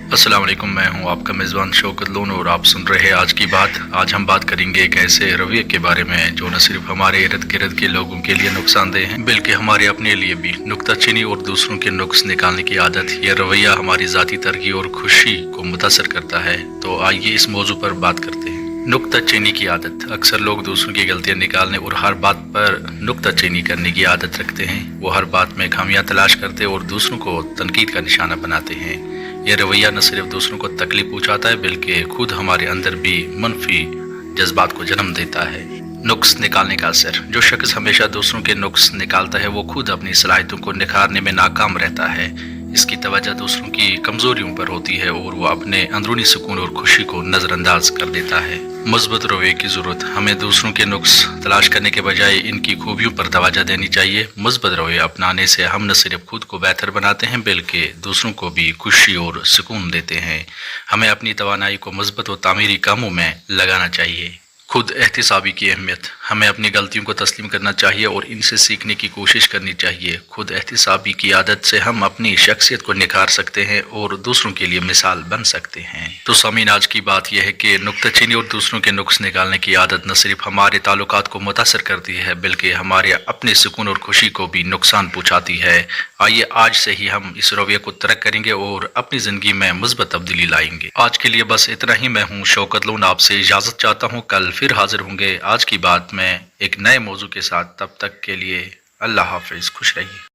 अस्सलाम वालेकुम, मैं हूं आपका मेज़बान शौकत लोन और आप सुन रहे हैं आज की बात। आज हम बात करेंगे एक ऐसे रवैये के बारे में जो न सिर्फ हमारे इर्द गिर्द के लोगों के लिए नुकसानदेह है बल्कि हमारे अपने लिए भी। नुक्ताचीनी और दूसरों के नुक्स निकालने की आदत, यह रवैया हमारी ज़ाती तरक्की और खुशी को मुतासर करता है। तो आइए इस मौजू पर बात करते हैं। नुक्ताचीनी की आदत। अक्सर लोग दूसरों की गलतियां निकालने और हर बात पर नुक्ताचीनी करने की आदत रखते हैं। वो हर बात में खामियां तलाश करते और दूसरों को तनकीद का निशाना बनाते हैं। यह रवैया न सिर्फ दूसरों को तकलीफ पहुंचाता है बल्कि खुद हमारे अंदर भी मनफी जज्बात को जन्म देता है। नुक्स निकालने का असर। जो शख्स हमेशा दूसरों के नुक्स निकालता है वो खुद अपनी सलाहियतों को निखारने में नाकाम रहता है। इसकी तवज्जो दूसरों की कमजोरियों पर होती है और वो अपने अंदरूनी सुकून और खुशी को नजरअंदाज कर देता है। मजबूत रवैये की जरूरत। हमें दूसरों के नुक्स तलाश करने के बजाय इनकी खूबियों पर तवज्जो देनी चाहिए। मजबूत रवैया अपनाने से हम न सिर्फ खुद को बेहतर बनाते हैं बल्कि दूसरों को भी खुशी और सुकून देते हैं। हमें अपनी तवानाई को मजबूत और तामीरी कामों में लगाना चाहिए। खुद एहतिसाबी की अहमियत। हमें अपनी गलतियों को तस्लीम करना चाहिए और इनसे सीखने की कोशिश करनी चाहिए। खुद एहतिसाबी की आदत से हम अपनी शख्सियत को निखार सकते हैं और दूसरों के लिए मिसाल बन सकते हैं। तो सामीन, आज की बात यह है कि नुक्ताचीनी और दूसरों के नुक्स निकालने की आदत न सिर्फ हमारे ताल्लुकात को मुतासर करती है बल्कि हमारे अपने सुकून और खुशी को भी नुकसान पहुँचाती है। आइए आज से ही हम इस रवैये को तर्क करेंगे और अपनी ज़िंदगी में मुस्बत तब्दीली लाएंगे। आज के लिए बस इतना ही। मैं हूँ शौकत लोन, आपसे इजाज़त चाहता हूँ। कल फिर हाजिर होंगे आज की बात में एक नए मौजू के साथ। तब तक के लिए अल्लाह हाफिज़, खुश रहिए।